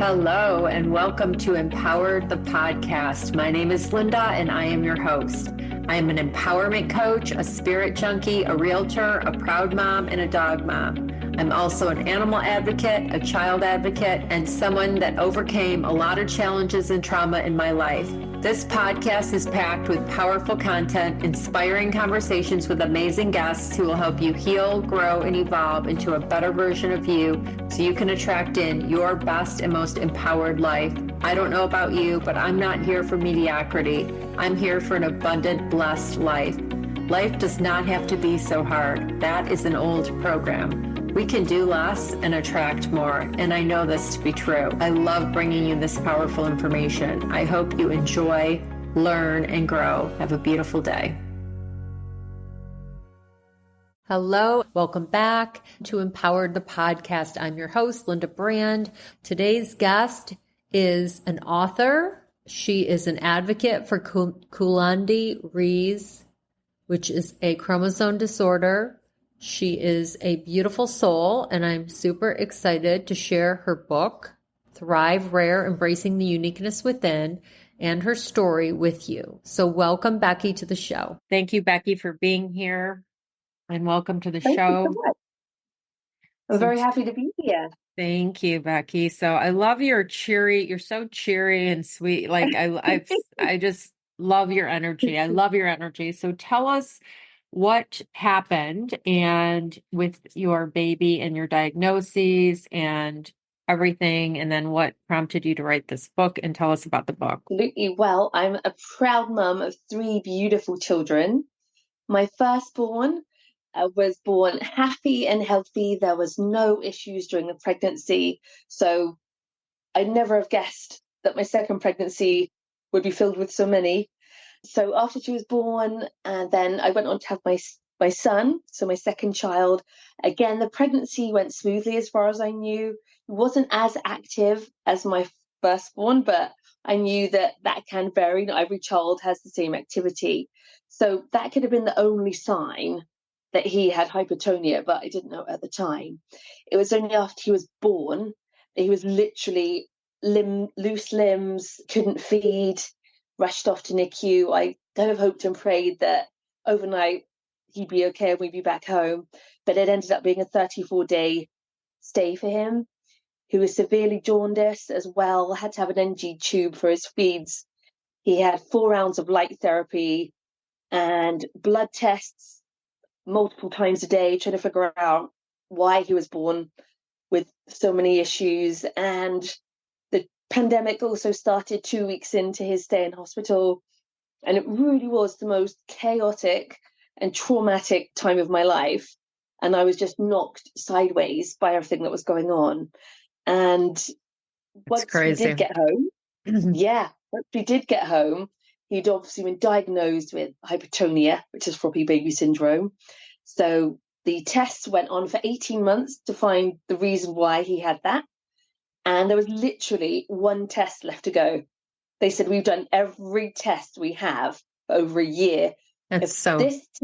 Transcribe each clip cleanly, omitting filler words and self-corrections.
Hello, and welcome to Empowered the Podcast. My name is Linda, and I am your host. I am an empowerment coach, a spirit junkie, a realtor, a proud mom, and a dog mom. I'm also an animal advocate, a child advocate, and someone that overcame a lot of challenges and trauma in my life. This podcast is packed with powerful content, inspiring conversations with amazing guests who will help you heal, grow, and evolve into a better version of you so you can attract in your best and most empowered life. I don't know about you, but I'm not here for mediocrity. I'm here for an abundant, blessed life. Life does not have to be so hard. That is an old program. We can do less and attract more, and I know this to be true. I love bringing you this powerful information. I hope you enjoy, learn, and grow. Have a beautiful day. Hello, welcome back to Empowered the Podcast. I'm your host, Linda Brand. Today's guest is an author. She is an advocate for Kulandy-Reis, which is a chromosome disorder. She is a beautiful soul, and I'm super excited to share her book, Thrive Rare, Embracing the Uniqueness Within, and her story with you. So welcome, Becky, to the show. Thank you, Becky, for being here, and welcome to the Thank show. You so much. I'm very happy to be here. Thank you, Becky. So I love your cheery, you're so cheery and sweet. Like I just love your energy. I love your energy. So tell us what happened and with your baby and your diagnoses and everything, and then what prompted you to write this book, and tell us about the book. Absolutely. Well, I'm a proud mum of 3 beautiful children. My firstborn was born happy and healthy. There was no issues during the pregnancy. So I never have guessed that my second pregnancy would be filled with so many. So after she was born, and then I went on to have my son, so my second child. Again, the pregnancy went smoothly as far as I knew. It wasn't as active as my firstborn, but I knew that can vary. Not every child has the same activity. So that could have been the only sign that he had hypertonia, but I didn't know at the time. It was only after he was born that he was literally loose limbs, couldn't feed, rushed off to NICU. I kind of hoped and prayed that overnight he'd be okay and we'd be back home. But it ended up being a 34-day stay for him. He was severely jaundiced as well, had to have an NG tube for his feeds. He had 4 rounds of light therapy and blood tests multiple times a day, trying to figure out why he was born with so many issues. And the pandemic also started 2 weeks into his stay in hospital. And it really was the most chaotic and traumatic time of my life. And I was just knocked sideways by everything that was going on. And once we did get home, once we did get home, he'd obviously been diagnosed with hypertonia, which is floppy baby syndrome. So the tests went on for 18 months to find the reason why he had that. And there was literally 1 test left to go. They said, we've done every test we have for over a year. This test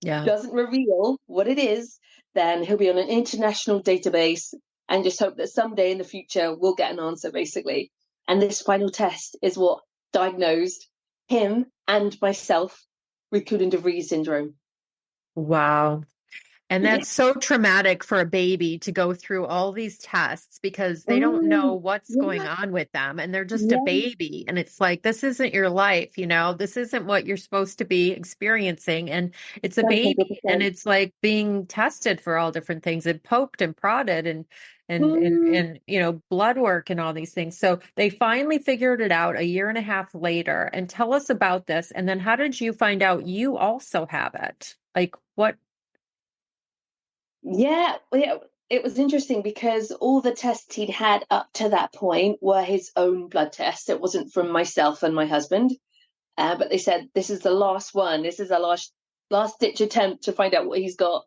doesn't reveal what it is, then he'll be on an international database, and just hope that someday in the future we'll get an answer, basically. And this final test is what diagnosed him and myself with Kulandy-Reis syndrome. Wow. And that's so traumatic for a baby to go through all these tests because they don't know what's going on with them. And they're just a baby. And it's like, this isn't your life, this isn't what you're supposed to be experiencing. And it's a baby. 100%. And it's like being tested for all different things and poked and prodded and blood work and all these things. So they finally figured it out 1.5 years later. And tell us about this. And then how did you find out you also have it? Like what? Yeah, it was interesting because all the tests he'd had up to that point were his own blood tests. It wasn't from myself and my husband. But they said, this is the last one. This is our last ditch attempt to find out what he's got.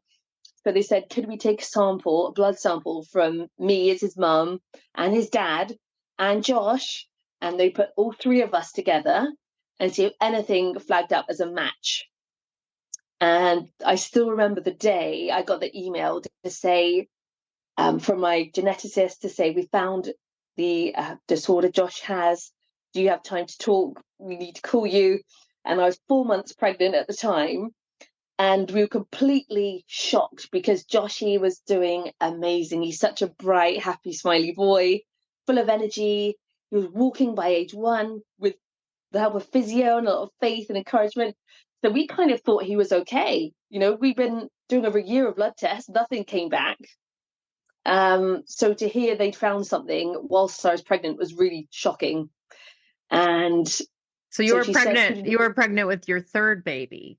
So they said, could we take a blood sample from me as his mum and his dad and Josh? And they put all 3 of us together and see if anything flagged up as a match. And I still remember the day I got the email to say, from my geneticist to say, we found the disorder Josh has. Do you have time to talk? We need to call you. And I was 4 months pregnant at the time. And we were completely shocked because Joshy was doing amazing. He's such a bright, happy, smiley boy, full of energy. He was walking by age 1 with the help of physio and a lot of faith and encouragement. So we kind of thought he was okay. We've been doing over a year of blood tests, nothing came back. So to hear they'd found something whilst I was pregnant was really shocking. And so you were pregnant. You were pregnant with your third baby.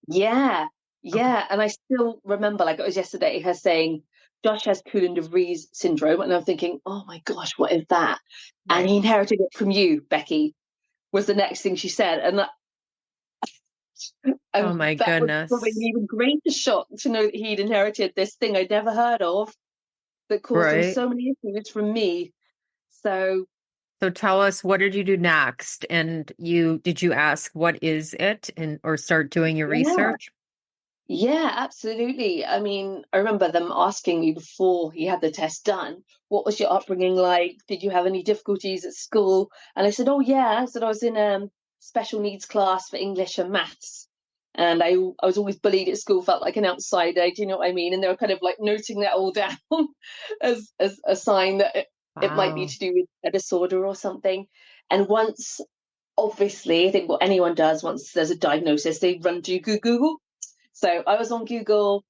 Yeah. Okay. And I still remember, like it was yesterday, her saying, Josh has Coolen-de-Vries syndrome. And I'm thinking, oh my gosh, what is that? Right. And he inherited it from you, Becky, was the next thing she said. And oh my goodness. Was probably an even greater shock to know that he'd inherited this thing I'd never heard of that caused him so many issues from me. So tell us, what did you do next? And did you ask, what is it? Or start doing your research? Yeah, absolutely. I mean, I remember them asking me before he had the test done, what was your upbringing like? Did you have any difficulties at school? And I said, oh yeah. I said I was in a special needs class for English and maths. And I was always bullied at school, felt like an outsider, do you know what I mean? And they were kind of like noting that all down as a sign that it might be to do with a disorder or something. And once, obviously, I think what anyone does once there's a diagnosis, they run to Google. So I was on Google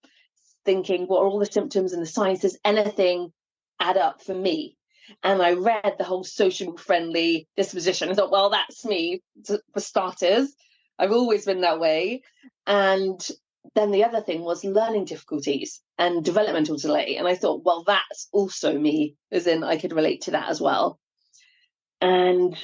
thinking, what are all the symptoms and the signs? Does anything add up for me? And I read the whole social friendly disposition. I thought, well, that's me for starters. I've always been that way. And then the other thing was learning difficulties and developmental delay. And I thought, well, that's also me, as in I could relate to that as well. And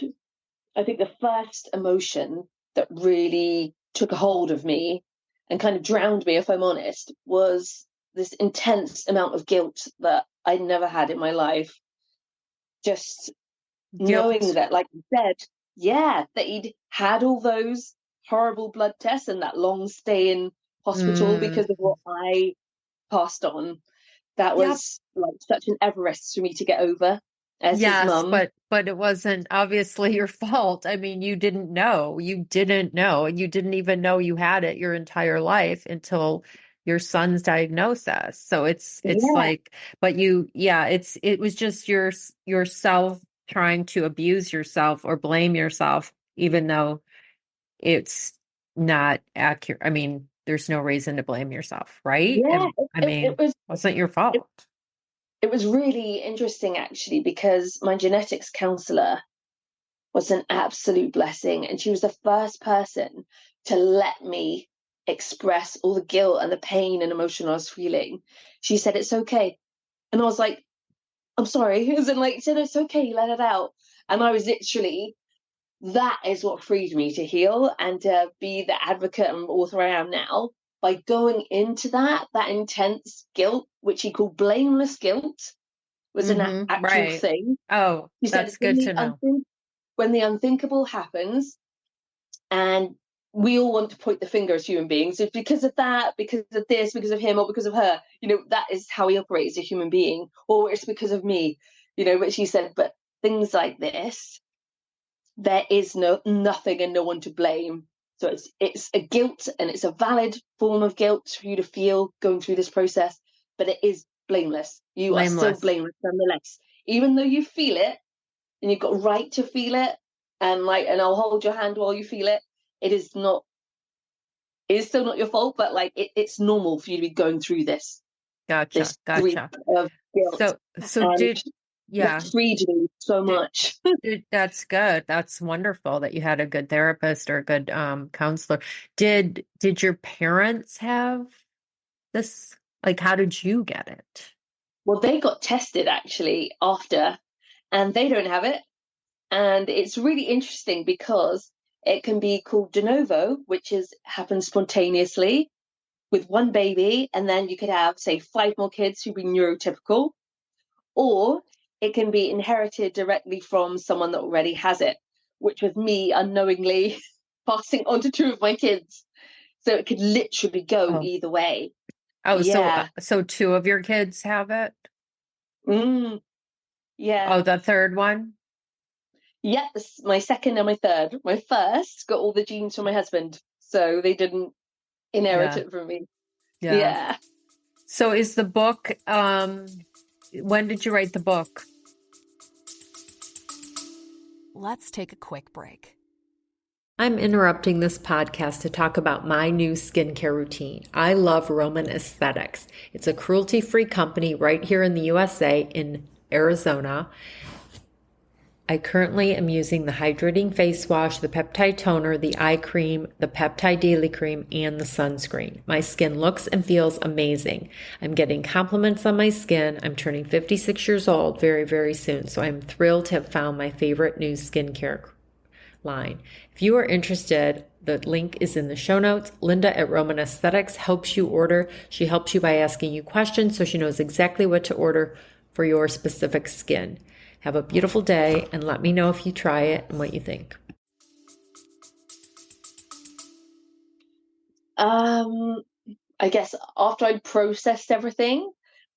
I think the first emotion that really took a hold of me and kind of drowned me, if I'm honest, was this intense amount of guilt that I'd never had in my life. Just knowing that, like you said, that he'd had all those horrible blood tests and that long stay in hospital because of what I passed on. That was like such an Everest for me to get over as his mum. But it wasn't obviously your fault. I mean, you didn't know, and you didn't even know you had it your entire life until your son's diagnosis. So it's like, but it was just yourself trying to abuse yourself or blame yourself, even though it's not accurate. I mean, there's no reason to blame yourself, right? Yeah, it wasn't your fault. It was really interesting, actually, because my genetics counselor was an absolute blessing. And she was the first person to let me express all the guilt and the pain and emotion I was feeling. She said, it's okay. And I was like, I'm sorry. And she said, it's okay, let it out. And I was literally, that is what freed me to heal and to be the advocate and author I am now. By going into that intense guilt, which he called blameless guilt, was an actual thing. Oh, that's good to know. When the unthinkable happens, and we all want to point the finger as human beings, it's because of that, because of this, because of him, or because of her. That is how he operates as a human being, or it's because of me. But she said, but things like this, there is nothing and no one to blame. So it's a guilt, and it's a valid form of guilt for you to feel going through this process, but it is blameless. You are still blameless nonetheless, even though you feel it, and you've got a right to feel it, and I'll hold your hand while you feel it. It is still not your fault, but it's normal for you to be going through this. Gotcha. Grief of guilt. So that freed me so much. That's good. That's wonderful that you had a good therapist or a good counselor. Did your parents have this? Like, how did you get it? Well, they got tested actually after, and they don't have it. And it's really interesting because it can be called de novo, which happens spontaneously with one baby, and then you could have, say, 5 more kids who'd be neurotypical, or it can be inherited directly from someone that already has it, which was me unknowingly passing on to 2 of my kids. So it could literally go either way. Oh, yeah. So 2 of your kids have it? Yeah. Oh, the third one? Yeah, this is my second and my third. My first got all the genes from my husband, so they didn't inherit Yeah. it from me. Yeah. Yeah. So is the book, when did you write the book? Let's take a quick break. I'm interrupting this podcast to talk about my new skincare routine. I love Roman Aesthetics. It's a cruelty-free company right here in the USA in Arizona. I currently am using the hydrating face wash, the peptide toner, the eye cream, the peptide daily cream, and the sunscreen. My skin looks and feels amazing. I'm getting compliments on my skin. I'm turning 56 years old very, very soon, so I'm thrilled to have found my favorite new skincare line. If you are interested, the link is in the show notes. Linda at Roman Aesthetics helps you order. She helps you by asking you questions so she knows exactly what to order for your specific skin. Have a beautiful day and let me know if you try it and what you think. I guess after I processed everything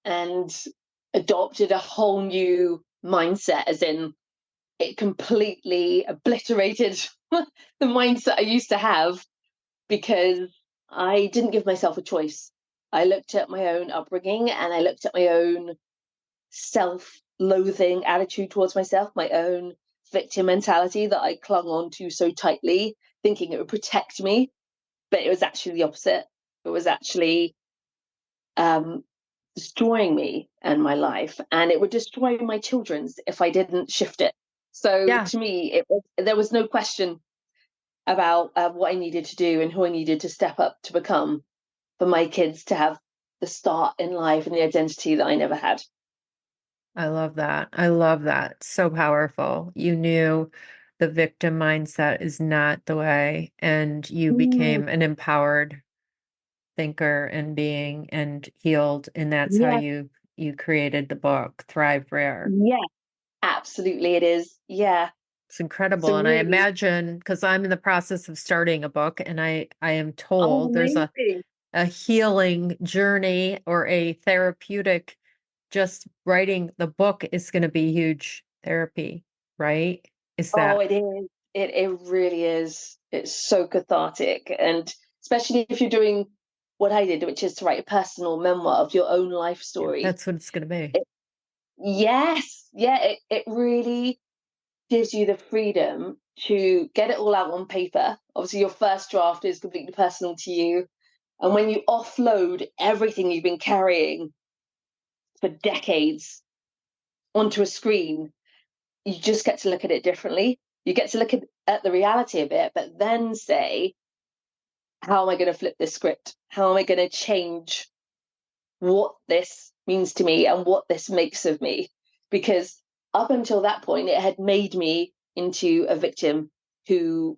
and adopted a whole new mindset, as in it completely obliterated the mindset I used to have because I didn't give myself a choice. I looked at my own upbringing and I looked at my own self loathing attitude towards myself, my own victim mentality that I clung on to so tightly, thinking it would protect me. But it was actually the opposite. It was actually um, destroying me and my life, and it would destroy my children's if I didn't shift it. So Yeah, to me, there was no question about what I needed to do and who I needed to step up to become for my kids to have the start in life and the identity that I never had. I love that. I love that. So powerful. You knew the victim mindset is not the way, and you Mm, became an empowered thinker and being and healed, and that's how yeah, you created the book, Thrive Rare. yeah, absolutely, it is. Yeah, It's so incredible. And I really, imagine because I'm in the process of starting a book and I am oh, told there's amazing. a healing journey or a therapeutic, just writing the book is going to be huge therapy, right? Is Oh, that it is. It really is. It's so cathartic, and especially if you're doing what I did, which is to write a personal memoir of your own life yeah, story. that's what it's going to be. It, yes, yeah, it really gives you the freedom to get it all out on paper. Obviously, your first draft is completely personal to you, and when you offload everything you've been carrying for decades onto a screen, you just get to look at it differently. You get to look at the reality of it, but then say, how am I going to flip this script? How am I going to change what this means to me and what this makes of me? Because up until that point, it had made me into a victim who,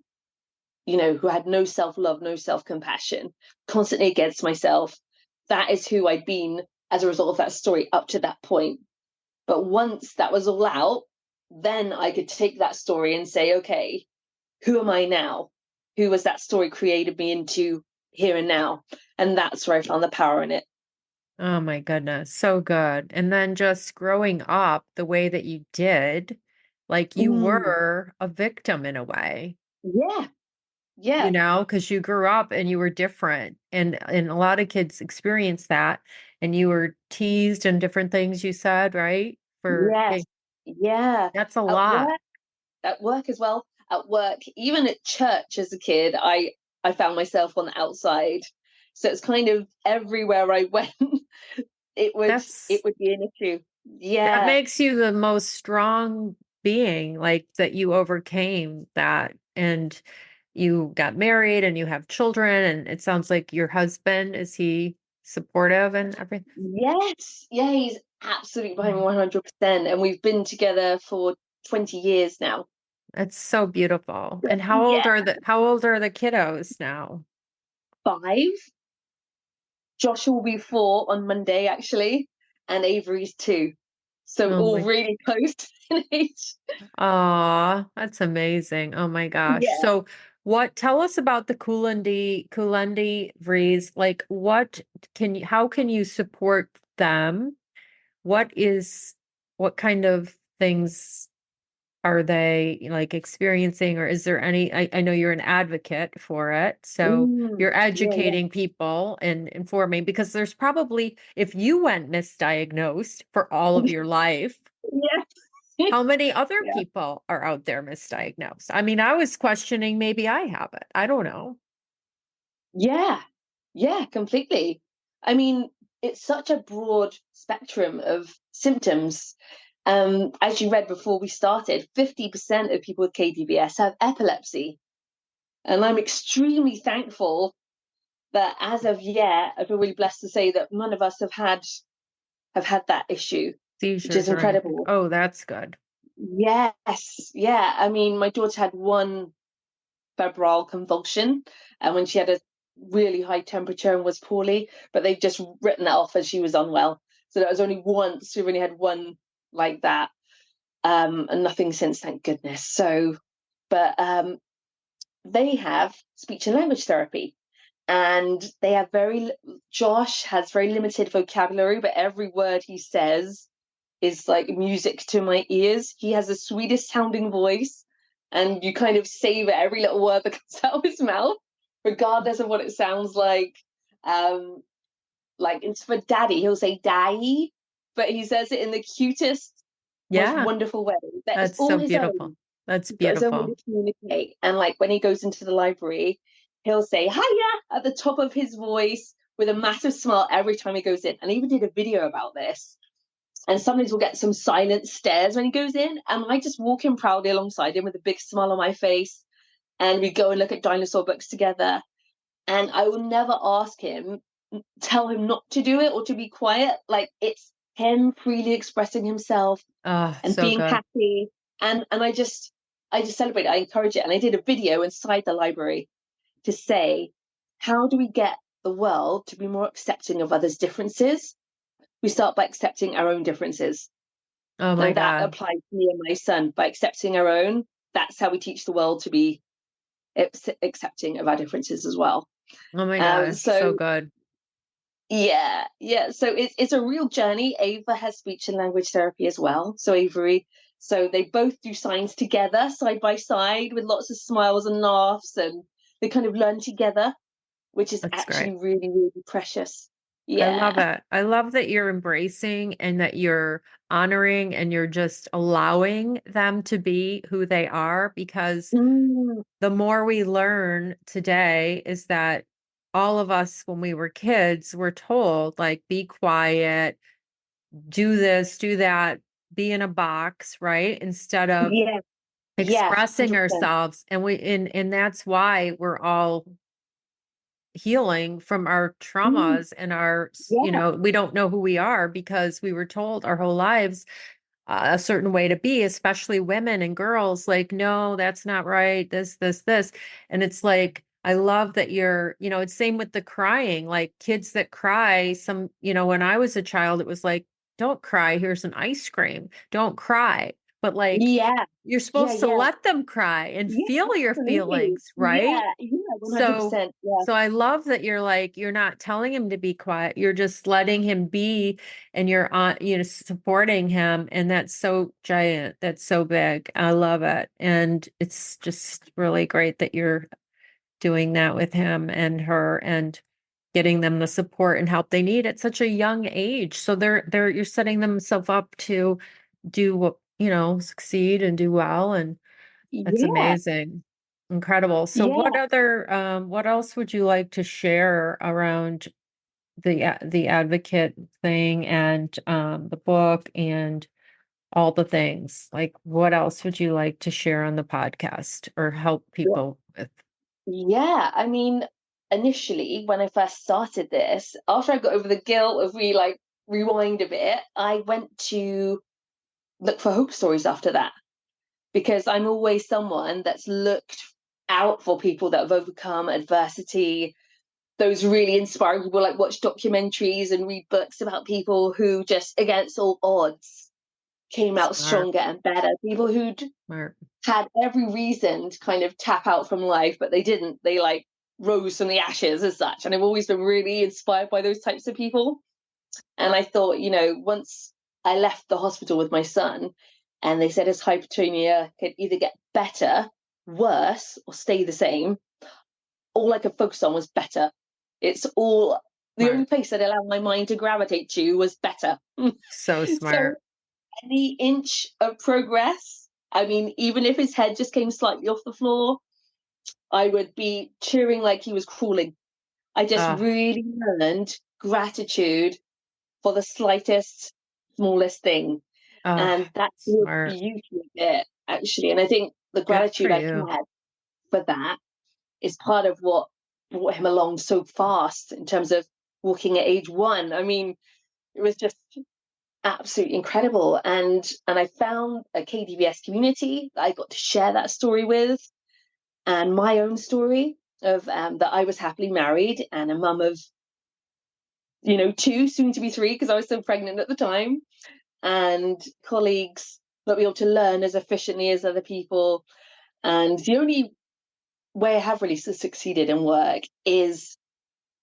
who had no self love, no self compassion, constantly against myself. That is who I'd been as a result of that story up to that point. But once that was all out, then I could take that story and say, okay, who am I now? Who was that story created me into here and now? And that's where I found the power in it. Oh my goodness, so good. And then just growing up the way that you did, like you Mm, were a victim in a way. yeah, yeah, Because you grew up and you were different. And a lot of kids experience that. And you were teased and different things you said, right? yes, yeah. That's a At lot. work, at work as well. At work, even at church as a kid, I found myself on the outside. So it's kind of everywhere I went, it would it That's would be an issue. that Yeah, makes you the most strong being, like that you overcame that and you got married and you have children. And it sounds like your husband, is he supportive and everything? yes, yeah. He's absolutely behind me Mm. 100%, and we've been together for 20 years now. That's so beautiful. And Yeah, how old are the kiddos now? 5. Joshua will be 4 on Monday, actually, and Avery's 2. So Oh all my really close in age. Aw, that's amazing. Oh my gosh. Yeah. So tell us about the Kulendi Vries. Like how can you support them? What is, what kind of things are they like experiencing, or is there any, I know you're an advocate for it, so you're Yeah, educating people and informing, because there's probably, if you went misdiagnosed for all of your life, yeah. how many other Yeah. people are out there misdiagnosed? I mean, I was questioning, maybe I have it. I don't know. Yeah, yeah, completely. I mean, it's such a broad spectrum of symptoms. As you read before we started, 50% of people with KDVS have epilepsy. And I'm extremely thankful that as of yet, I feel really blessed to say that none of us have had that issue, which is Seizures or anything. incredible. Oh, that's good. Yes, yeah. I mean, my daughter had one febrile convulsion, and when she had a really high temperature and was poorly, but they've just written that off as she was unwell. So that was only once. We've only had one like that, and nothing since, thank goodness. So, but they have speech and language therapy, and they have Josh has very limited vocabulary, but every word he says is like music to my ears. He has the sweetest sounding voice, and you kind of savor every little word that comes out of his mouth, regardless of what it sounds like. Um, like it's for daddy, he'll say daddy, but he says it in the cutest, most Yeah, wonderful way. That is that's all so his beautiful. own. That's He's got his own way beautiful. to communicate. And like when he goes into the library, he'll say hiya at the top of his voice with a massive smile every time he goes in. And I even did a video about this. And sometimes we'll get some silent stares when he goes in, and I just walk in proudly alongside him with a big smile on my face. And we go and look at dinosaur books together. And I will never ask him, tell him not to do it or to be quiet. Like it's him freely expressing himself Oh, and so being good. happy. And I just celebrate it. I encourage it. And I did a video inside the library to say, how do we get the world to be more accepting of others' differences? We start by accepting our own differences. Oh my And that God. applies to me and my son. By accepting our own, that's how we teach the world to be accepting of our differences as well. Oh my gosh, So so good. yeah, yeah. So it's a real journey. Ava has speech and language therapy as well. So Avery, so they both do signs together, side by side, with lots of smiles and laughs, and they kind of learn together, which is That's great. actually really, really precious. I love Yeah. it. I love that you're embracing and that you're honoring and you're just allowing them to be who they are, because Mm, the more we learn today is that all of us, when we were kids, were told, like, be quiet, do this, do that, be in a box, right? Instead of yeah, yeah, expressing 100%. ourselves. And that's why we're all healing from our Mm, traumas and our, yeah, we don't know who we are because we were told our whole lives a certain way to be, especially women and girls, like, no, that's not right. This. And it's like, I love that it's same with the crying, like kids that cry. When I was a child, it was like, don't cry. Here's an ice cream. Don't cry. But like, yeah, you're yeah, supposed to yeah, let them cry and yeah, feel your absolutely. feelings, right? Yeah, yeah, So, 100%. Yeah. so I love that you're like, you're not telling him to be quiet. You're just letting him be, and you're on, supporting him. And that's so giant. That's so big. I love it. And it's just really great that you're doing that with him and her, and getting them the support and help they need at such a young age. So you're setting themselves up to do what, succeed and do well. And that's Yeah, amazing. Incredible. So yeah. what else would you like to share around the advocate thing, and the book and all the things? Like, what else would you like to share on the podcast or help people with? Yeah, I mean, initially when I first started this, after I got over the guilt of rewind a bit, I went to look for hope stories after that, because I'm always someone that's looked out for people that have overcome adversity, those really inspiring people, like watch documentaries and read books about people who just against all odds came out Smart, stronger and better, people who'd smart. had every reason to kind of tap out from life, but they didn't. They like rose from the ashes as such. And I've always been really inspired by those types of people. And I thought, once I left the hospital with my son And they said his hypertonia could either get better, worse, or stay the same. All I could focus on was better. It's all the only Smart. place that allowed my mind to gravitate to was better. So So smart. any inch of progress, I mean, even if his head just came slightly off the floor, I would be cheering like he was crawling. I just Oh, really learned gratitude for the slightest, smallest thing. oh, And that's the smart. beauty of it, actually. And I think the Good for gratitude I've you. had for that is part of what brought him along so fast in terms of walking at age 1. I mean, it was just absolutely incredible. And I found a KDVS community that I got to share that story with, and my own story of that I was happily married and a mum of 2, soon to be 3, because I was still pregnant at the time, and colleagues that we able to learn as efficiently as other people. And the only way I have really succeeded in work is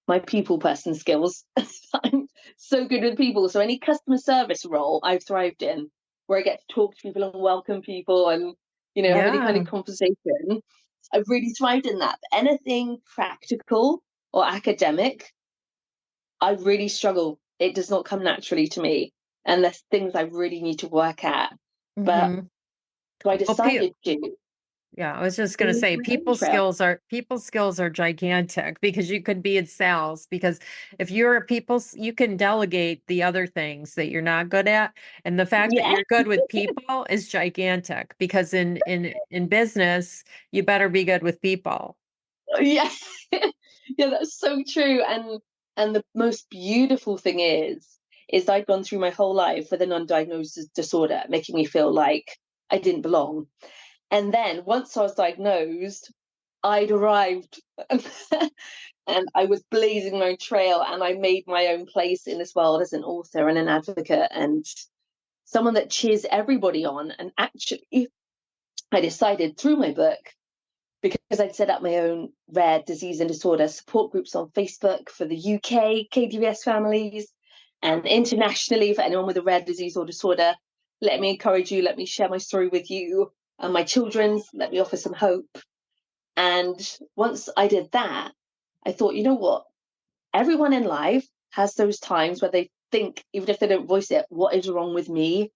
my people person skills. I'm so good with people. So any customer service role I've thrived in, where I get to talk to people and welcome people and, have any kind Yeah. of conversation, I've really thrived in that. But anything practical or academic, I really struggle. It does not come naturally to me. And there's things I really need to work at. But Mm-hmm. so I Well, decided to yeah, I was just go gonna say my own trail. people skills are gigantic because you could be in sales because if you're a you can delegate the other things that you're not good at. And the fact that Yeah, you're good with people is gigantic because in business, you better be good with people. yeah. Yeah, that's so true. And the most beautiful thing is I'd gone through my whole life with an undiagnosed disorder, making me feel like I didn't belong. And then once I was diagnosed, I'd arrived and I was blazing my trail, and I made my own place in this world as an author and an advocate and someone that cheers everybody on. And actually, I decided through my book, because I'd set up my own rare disease and disorder support groups on Facebook for the UK KDVS families and internationally for anyone with a rare disease or disorder. Let me encourage you, let me share my story with you and my children's, let me offer some hope. And once I did that, I thought, you know what? Everyone in life has those times where they think, even if they don't voice it, what is wrong with me?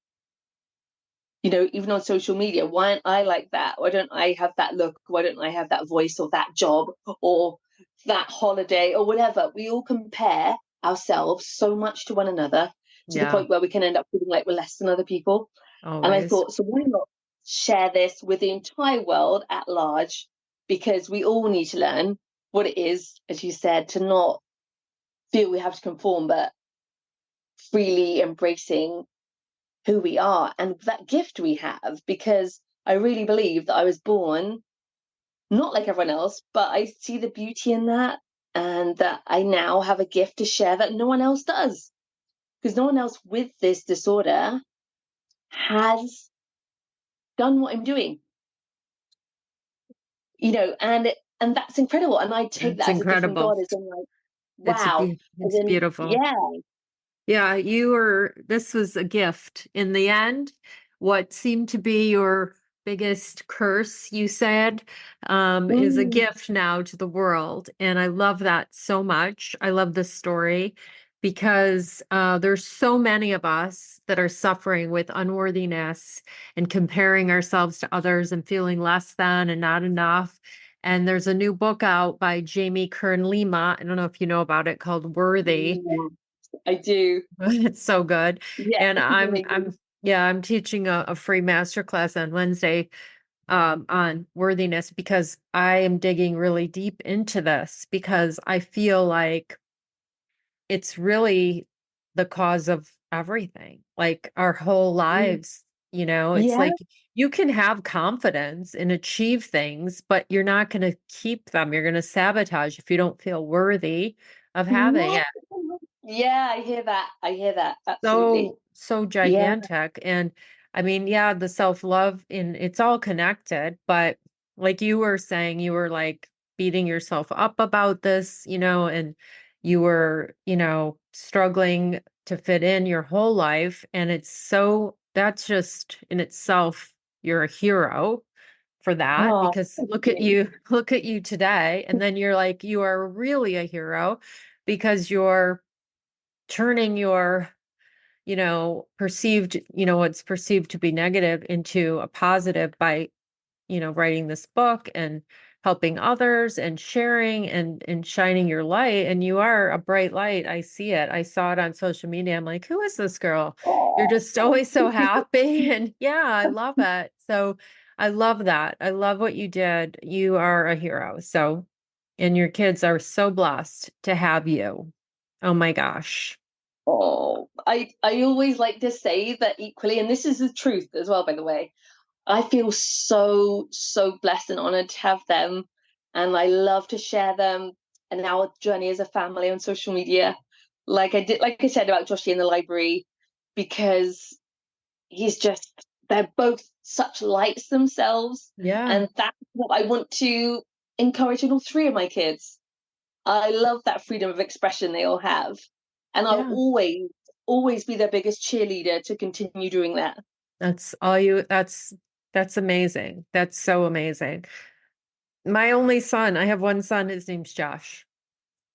Even on social media, why aren't I like that? Why don't I have that look? Why don't I have that voice or that job or that holiday or whatever? We all compare ourselves so much to one another to the Yeah, point where we can end up feeling like we're less than other people. And I always. thought, so why not share this with the entire world at large? Because we all need to learn what it is, as you said, to not feel we have to conform, but freely embracing who we are and that gift we have. Because I really believe that I was born not like everyone else, but I see the beauty in that, and that I now have a gift to share that no one else does. Because no one else with this disorder has done what I'm doing, and that's incredible. And I take It's that as a gift from incredible. God, as in like, wow, as It's in, beautiful. yeah. Yeah, this was a gift. In the end, what seemed to be your biggest curse, you said, is a Mm, gift now to the world. And I love that so much. I love this story because there's so many of us that are suffering with unworthiness and comparing ourselves to others and feeling less than and not enough. And there's a new book out by Jamie Kern Lima. I don't know if you know about it, called Worthy. yeah, I do. It's so good. Yeah, And it's amazing. I'm teaching a free masterclass on Wednesday on worthiness because I am digging really deep into this because I feel like it's really the cause of everything, like our whole Mm, lives. It's yeah. like you can have confidence and achieve things, but you're not going to keep them. You're going to sabotage if you don't feel worthy of having Yeah. it. Yeah, I hear that. I hear that. Absolutely. So Yeah. gigantic. And I mean, yeah, the self-love in it's all connected, but like you were saying, you were like beating yourself up about this, and you were, struggling to fit in your whole life. And it's so that's just in itself, you're a hero for that, Oh, because thank look at you today. And then you're like, you are really a hero because you're turning your, perceived, what's perceived to be negative into a positive by, writing this book and helping others and sharing and shining your light. And you are a bright light. I see it. I saw it on social media. I'm like, who is this girl? You're Oh, just always so happy. And yeah, I love it. So I love that. I love what you did. You are a hero. So, and your kids are so blessed to have you. Oh my gosh. oh, I always like to say that equally, and this is the truth as well, by the way. I feel so, so blessed and honored to have them. And I love to share them and our journey as a family on social media. Like I said about Joshy in the library, because they're both such lights themselves. Yeah. And that's what I want to encourage in all three of my kids. I love that freedom of expression they all have. And I'll Yeah. always be their biggest cheerleader to continue doing that. That's all that's amazing. That's so amazing. My only son, I have one son, his name's Josh.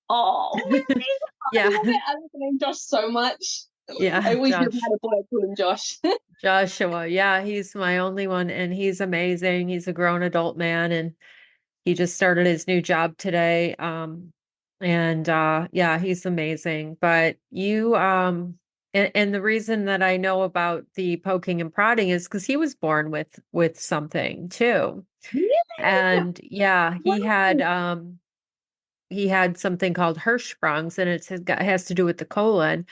Oh, really? I Yeah. love it. I love the name Josh so much. I Yeah, always knew I Josh. had a boy, I call him Josh. Joshua. Yeah, he's my only one and he's amazing. He's a grown adult man and he just started his new job today. And yeah, he's amazing. But you and the reason that I know about the poking and prodding is because he was born with something too. Really? And yeah, Wow. he had something called Hirschsprung's and has to do with the colon.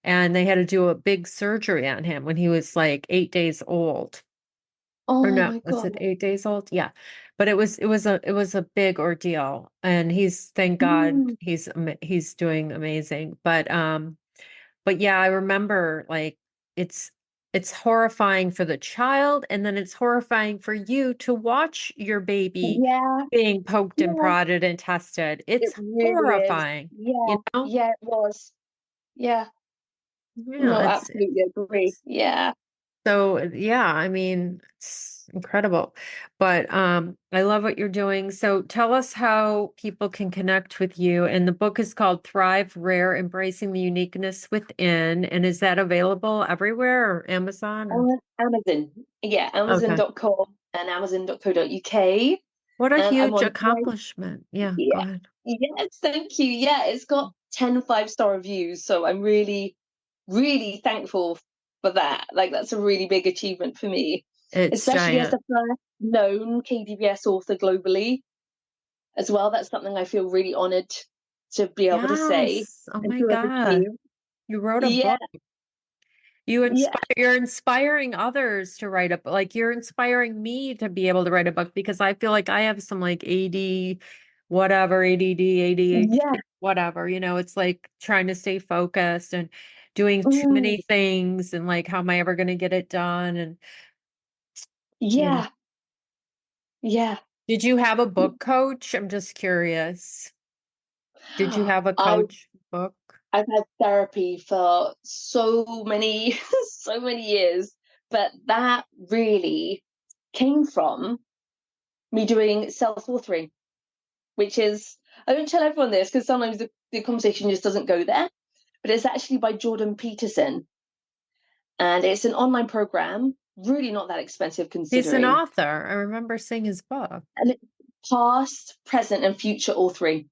And they had to do a big surgery on him when he was like 8 days old. Or Oh no, my was God. it 8 days old? Yeah. But it was a big ordeal. And thank God Mm. he's doing amazing. But yeah, I remember like it's it's horrifying for the child, and then it's horrifying for you to watch your baby Yeah, being poked and yeah, prodded and tested. it It's really is. horrifying, Yeah, you know? yeah, it was. Yeah, Yeah, no, it's absolutely agree. it's Yeah. so yeah, I mean, it's incredible. But I love what you're doing. So tell us how people can connect with you. And the book is called Thrive Rare, Embracing the Uniqueness Within. And is that available everywhere or Amazon or Amazon. Yeah, okay. Amazon.com and Amazon.co.uk. What a And I'm huge on accomplishment. Yeah, go Yeah. ahead. Yes, thank you. Yeah, it's got 10 5-star reviews. So I'm really, really thankful for that. Like, that's a really big achievement for me, It's especially as giant. the first known KDVS author globally as well. That's something I feel really honored to be able to say Yes. Oh and my to have God. achieved. You wrote a Yeah, book. yeah, You're inspiring others to write a book. Like you're inspiring me to be able to write a book because I feel like I have some like AD, whatever, ADD, yeah. ADHD, whatever, it's like trying to stay focused and doing too Mm, many things and like, how am I ever going to get it done? And, you know, yeah, yeah. did you have a book coach? I'm just curious. Did you have a I coach book? I've had therapy for so many, so many years, but that really came from me doing self-authoring, which is, I don't tell everyone this because sometimes the conversation just doesn't go there, but it's actually by Jordan Peterson. And it's an online program, really not that expensive He's an considering. author. I remember seeing his book. And it's past, present, and future authoring.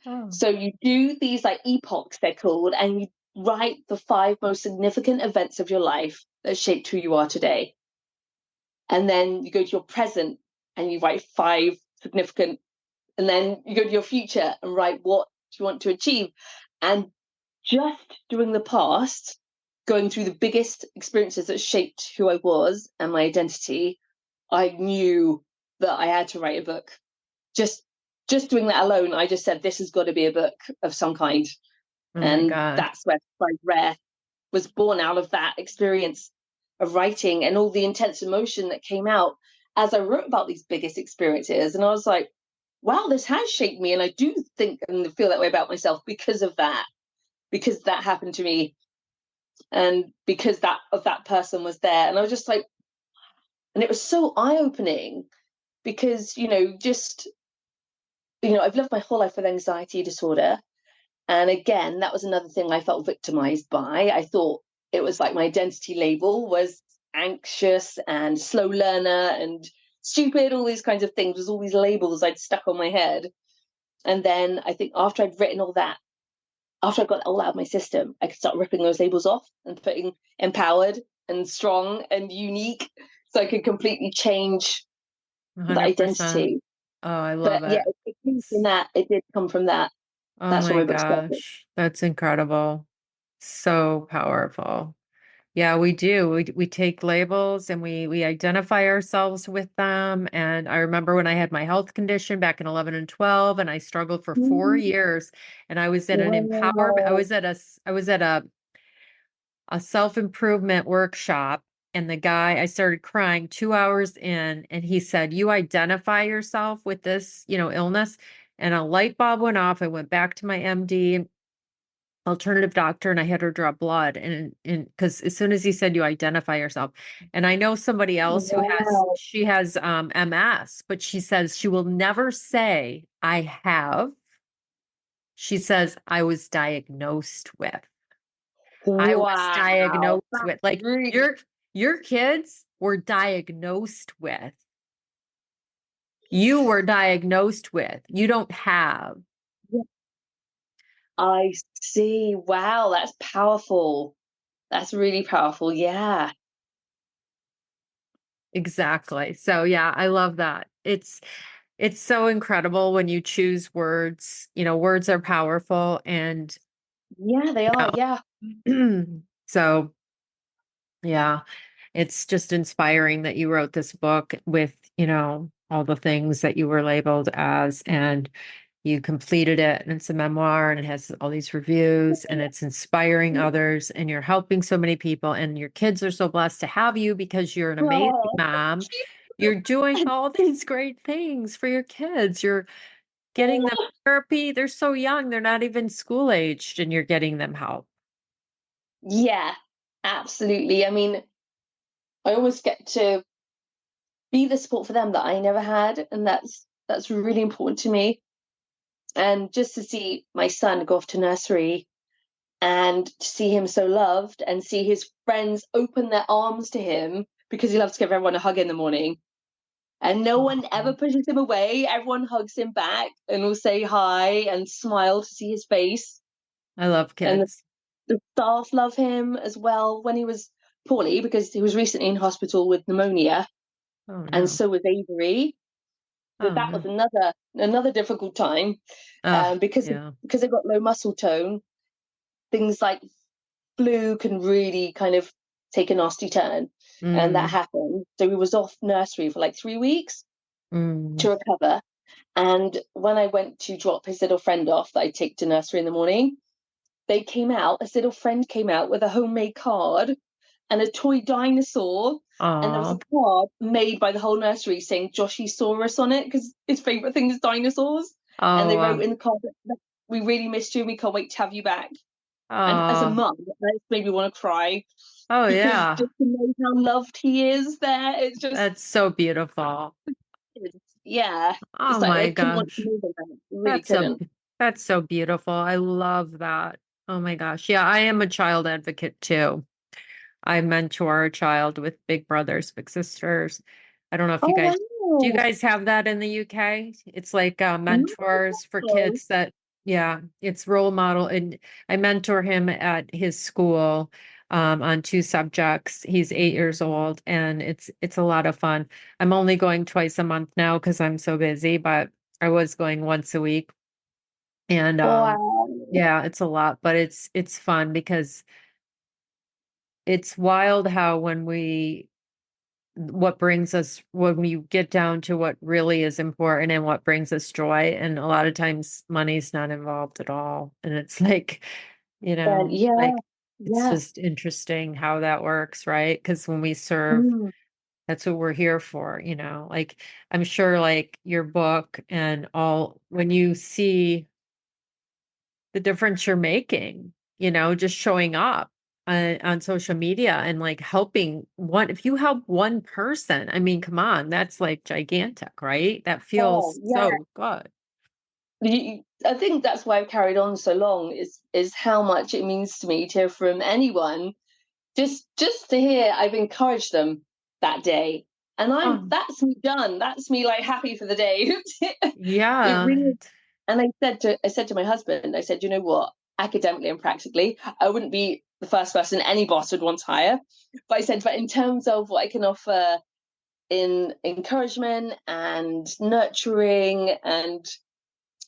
Oh, So you do these like epochs, they're called, and you write the 5 most significant events of your life that shaped who you are today. And then you go to your present and you write 5 significant, and then you go to your future and write what you want to achieve. And just doing the past, going through the biggest experiences that shaped who I was and my identity, I knew that I had to write a book. Just just doing that alone, I just said this has got to be a book of some kind. oh my And God. that's where Thrive Rare was born, out of that experience of writing and all the intense emotion that came out as I wrote about these biggest experiences. And I was like, wow, this has shaped me. And I do think and feel that way about myself because of that, because that happened to me And because that person was there, and I was just like, and it was so eye-opening because, I've lived my whole life with anxiety disorder. And again, that was another thing I felt victimized by. I thought it was like my identity label was anxious and slow learner and stupid, all these kinds of things, was all these labels I'd stuck on my head. And then I think after I'd written all that, after I got all out of my system, I could start ripping those labels off and putting empowered and strong and unique, so I could completely change the 100%. identity. Oh, I love But yeah, it. it came from that. It did come from that. Oh That's where my my book started. gosh. That's incredible. So powerful. Yeah, we do. We take labels and we identify ourselves with them. And I remember when I had my health condition back in 11 and 12, and I struggled for 4 years. And I was at an empowerment, Wow. I was at a self-improvement workshop, and the guy, I started crying 2 hours in, and he said, "You identify yourself with this, illness." And a light bulb went off. I went back to my MD, alternative doctor, and I had her draw blood. And because as soon as he said, "You identify yourself," and I know somebody else who Wow. she has MS, but she says she will never say, "I have." She says, "I was diagnosed with." I was Wow. diagnosed with, like, Really, your kids were diagnosed with. You were diagnosed with. You don't have. I see. Wow, that's powerful. That's really powerful. Yeah. Exactly. So yeah, I love that. It's so incredible when you choose words. Words are powerful, and Yeah, they are. Yeah. so yeah, it's just inspiring that you wrote this book with, all the things that you were labeled as, and you completed it, and it's a memoir, and it has all these reviews, and it's inspiring others, and you're helping so many people, and your kids are so blessed to have you because you're an amazing Oh, mom. You're doing all these great things for your kids. You're getting them therapy. They're so young, they're not even school aged, and you're getting them help. yeah, absolutely. I mean, I always get to be the support for them that I never had, and that's really important to me. And just to see my son go off to nursery and to see him so loved and see his friends open their arms to him because he loves to give everyone a hug in the morning. And no one ever Aw. pushes him away. Everyone hugs him back and will say hi and smile to see his face. I love And kids. the staff love him as well when he was poorly because he was recently in hospital with pneumonia, Oh and no. so was Avery. So Oh that was no. another difficult time, Oh because yeah. they got low muscle tone. Things like flu can really kind of take a nasty turn, and that Mm, happened. So he was off nursery for like 3 weeks mm. to recover. And when I went to drop his little friend off that I take to nursery in the morning, his little friend came out with a homemade card and a toy dinosaur. And there was Aw. a card made by the whole nursery saying Joshy saw us on it because his favourite thing is dinosaurs. And they wrote Oh, in the card, "We really missed you and we can't wait to have you back." And as a oh, mum, that made me want to cry oh because yeah. just to know how loved he is there, it's just, That's so beautiful. yeah. It's Oh like I my couldn't want gosh. more than that. I really That's a couldn't. that's so beautiful. I love that. Oh my gosh. Yeah, I am a child advocate too. I mentor a child with big brothers, big sisters. I don't know if you Oh, guys do you wow. guys have that in the UK? It's like mentors for No. kids that yeah, it's role model, and I mentor him at his school on two subjects. He's 8 years old, and it's a lot of fun. I'm only going twice a month now because I'm so busy, but I was going once a week. And Wow. yeah, it's a lot, but it's fun because it's wild how what brings us when we get down to what really is important and what brings us joy, and a lot of times money's not involved at all, and it's like, And yeah, like it's yeah. just interesting how that works, right? Because when we serve, Mm. that's what we're here for, like I'm sure like your book and all, when you see the difference you're making, just showing up. on social media and like helping if you help one person, I mean, come on, that's like gigantic, right? That Oh, feels yeah. so good. I think that's why I've carried on so long is how much it means to me to hear from anyone, just to hear I've encouraged them that day, and Oh, that's me done. That's me like happy for the day. It yeah. really. And I said to my husband, I said, you know what? Academically and practically, I wouldn't be the first person any boss would want to hire. But I said, but in terms of what I can offer in encouragement and nurturing and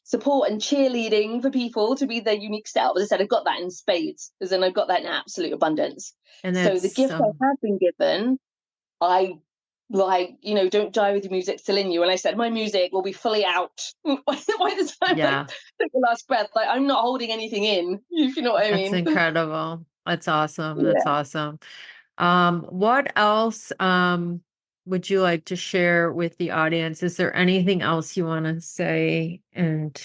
support and cheerleading for people to be their unique self. As I said, I've got that in spades, as in I've got that in absolute abundance. And So the that's gift I have been given, I like, don't die with your music still in you. And I said, my music will be fully out by the time I yeah, take the last breath. Like, I'm not holding anything in, if you know what I that's mean. incredible. That's awesome. That's Yeah. awesome. What else would you like to share with the audience? Is there anything else you want to say? And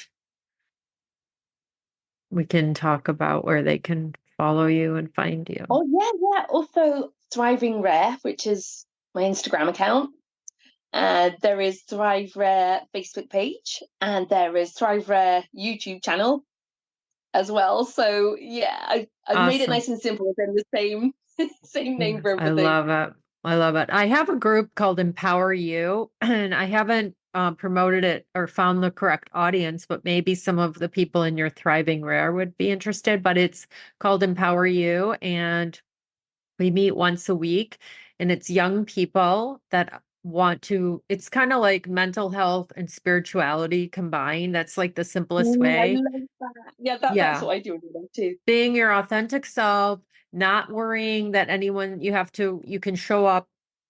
we can talk about where they can follow you and find you. Oh, yeah, yeah. Also, Thriving Rare, which is my Instagram account. There is Thrive Rare Facebook page, and there is Thrive Rare YouTube channel as well. So yeah, I've made it Awesome. nice and simple within the same same name Yes, for I everything. love it. I love it. I have a group called Empower You, and I haven't promoted it or found the correct audience, but maybe some of the people in your Thriving Rare would be interested. But it's called Empower You, and we meet once a week, and it's young people that want to, it's kind of like mental health and spirituality combined. That's like the simplest I way. love that. Yeah, that's Yeah. what I do with them too. Being your authentic self, not worrying that you can show up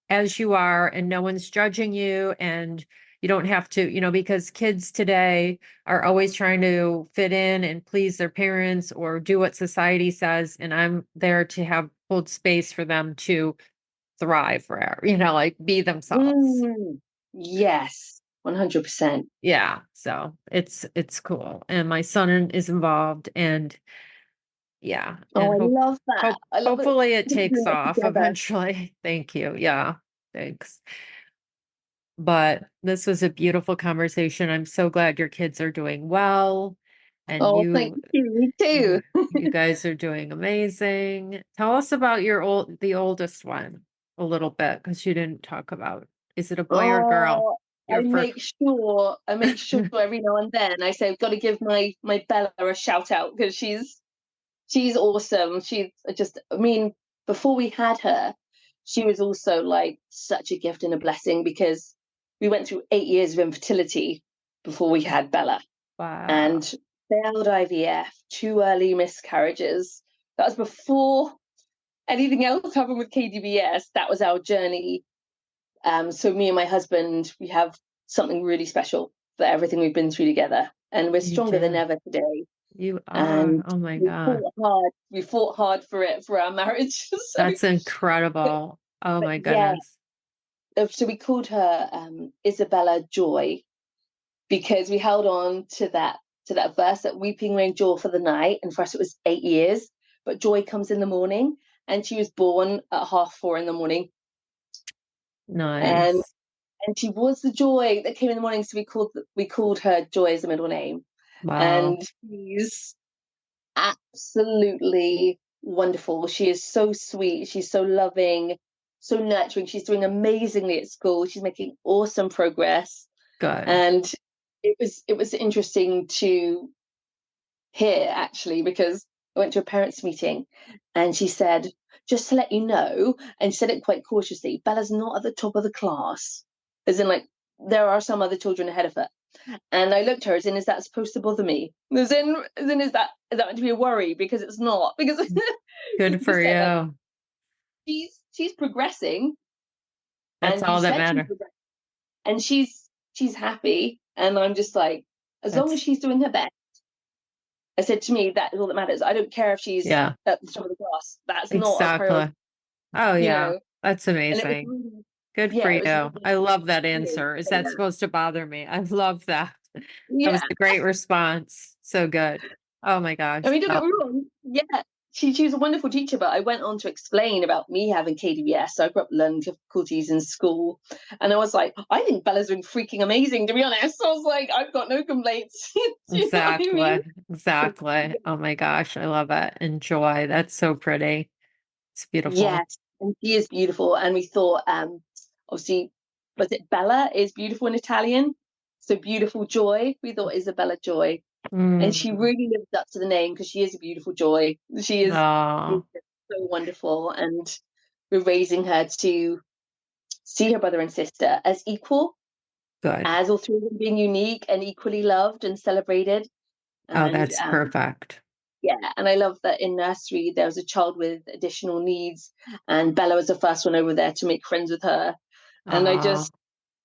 as you are and no one's judging you, and you don't have to, because kids today are always trying to fit in and please their parents or do what society says. And I'm there to hold space for them to thrive forever, like be themselves. Yes, 100%. Yeah. So it's cool. And my son is involved, and yeah, Oh, and I love that. I love it. hopefully it takes Doing it off together. eventually. Thank you. Yeah, thanks. But this was a beautiful conversation. I'm so glad your kids are doing well, and Oh, thank you. Me you too. you guys are doing amazing. Tell us about the oldest one a little bit, because you didn't talk about. Is it a boy or girl? Oh, I Your first. make sure I make sure every now and then I say I've got to give my Bella a shout out because she's awesome. She's just, I mean, before we had her, she was also like such a gift and a blessing because we went through 8 years of infertility before we had Bella, Wow. and failed IVF, two early miscarriages. That was before anything else happened with KDBS. That was our journey. So me and my husband, we have something really special for everything we've been through together, and we're You stronger than do. ever today. You are. And Oh my we God. fought hard. We fought hard for it for our marriage. So, That's incredible. Oh but my yeah, goodness. so we called her Isabella Joy because we held on to that verse that weeping may endure for the night, and for us it was 8 years, but joy comes in the morning. And she was born at 4:30 in the morning, and Nice. she was the joy that came in the morning. So we called her Joy as a middle name, Wow. and she's absolutely wonderful. She is so sweet. She's so loving, so nurturing. She's doing amazingly at school. She's making awesome progress. Good. And it was interesting to hear actually because I went to a parents' meeting and she said, just to let you know, and she said it quite cautiously, Bella's not at the top of the class. As in like there are some other children ahead of her. And I looked at her as in, is that supposed to bother me? As in is that meant to be a worry? Because it's not. Because she Good for just said like you. she's progressing, That's and you all that said she's matters. progressing, and she's happy, and I'm just like, as long as That's she's doing her best. I said to me that is all that matters. I don't care if she's yeah, at the top of the class. That's not a priority, exactly. Oh you yeah. know. That's And it was amazing. really, Good for yeah, it was you. really I love that cool to answer. Is say that that. supposed to bother me? I love that. That Yeah, was a great response. So good. Oh my I gosh. mean, don't get me wrong. Yeah, she was a wonderful teacher, but I went on to explain about me having KDBS. So I grew up learning difficulties in school. And I was like, I think Bella's been freaking amazing, to be honest. So I was like, I've got no complaints. Do you know what I mean? Exactly. Oh my gosh, I love it. And joy. That's so pretty. It's beautiful. Yes, and she is beautiful. And we thought, obviously, was it Bella is beautiful in Italian? So beautiful joy. We thought Isabella Joy. And she Mm. really lives up to the name because she is a beautiful joy. She is Oh, so wonderful. And we're raising her to see her brother and sister as equal, good. as all three of them being unique and equally loved and celebrated. Oh, And that's perfect. yeah, and I love that in nursery there was a child with additional needs, and Bella was the first one over there to make friends with her. And Oh,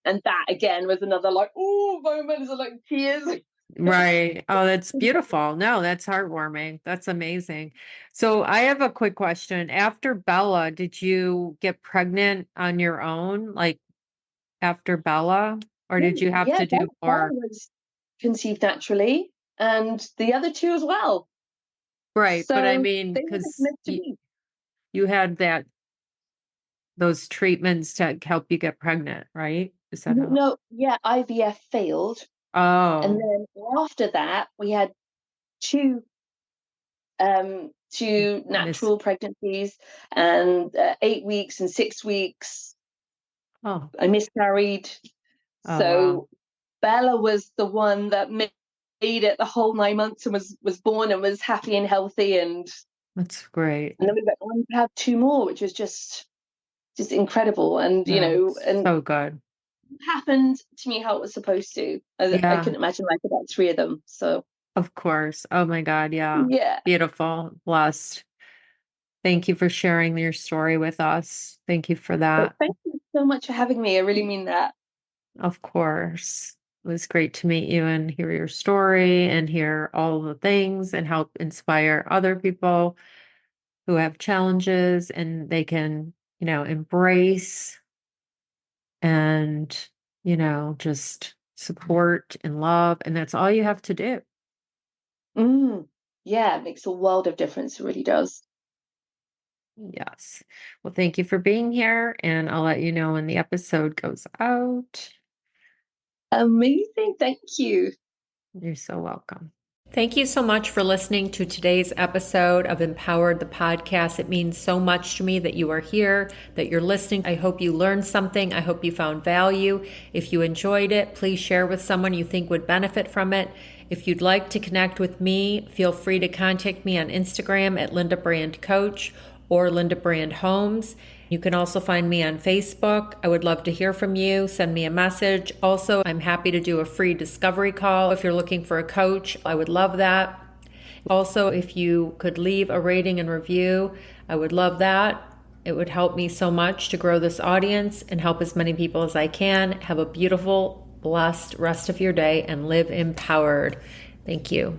and that again was another like, oh, moment, like tears. right. Oh, that's beautiful. No, that's heartwarming. That's amazing. So I have a quick question. After Bella, did you get pregnant on your own, like after Bella, or did you have Yeah, to do Bella more? was conceived naturally, and the other two as well. Right. But I So mean, they were just because meant to be. you had those treatments to help you get pregnant, right? Is that how? No, yeah, IVF failed, and Oh, then after that we had two two miss. natural pregnancies, and 8 weeks and 6 weeks Oh, I miscarried. oh, wow. So Bella was the one that made it the whole 9 months and was born and was happy and healthy, That's great. and then we went on to have two more, which was just incredible. And and So good. it happened to me how it was supposed to. I Yeah, couldn't imagine life without three of them. So of course. Oh my God. Yeah. yeah. Beautiful. Blessed. Thank you for sharing your story with us. Thank you for But that. thank you so much for having me. I really mean that. Of course. It was great to meet you and hear your story and hear all the things and help inspire other people who have challenges and they can, embrace and, just support and love. And that's all you have to do. Mm. Yeah, it makes a world of difference. It really does. Yes. Well, thank you for being here. And I'll let you know when the episode goes out. Amazing. Thank you. You're so welcome. Thank you so much for listening to today's episode of Empowered the Podcast. It means so much to me that you are here, that you're listening. I hope you learned something. I hope you found value. If you enjoyed it, please share with someone you think would benefit from it. If you'd like to connect with me, feel free to contact me on Instagram at Linda Brand Coach or Linda Brand Homes. You can also find me on Facebook. I would love to hear from you. Send me a message. Also, I'm happy to do a free discovery call if you're looking for a coach. I would love that. Also, if you could leave a rating and review, I would love that. It would help me so much to grow this audience and help as many people as I can. Have a beautiful, blessed rest of your day and live empowered. Thank you.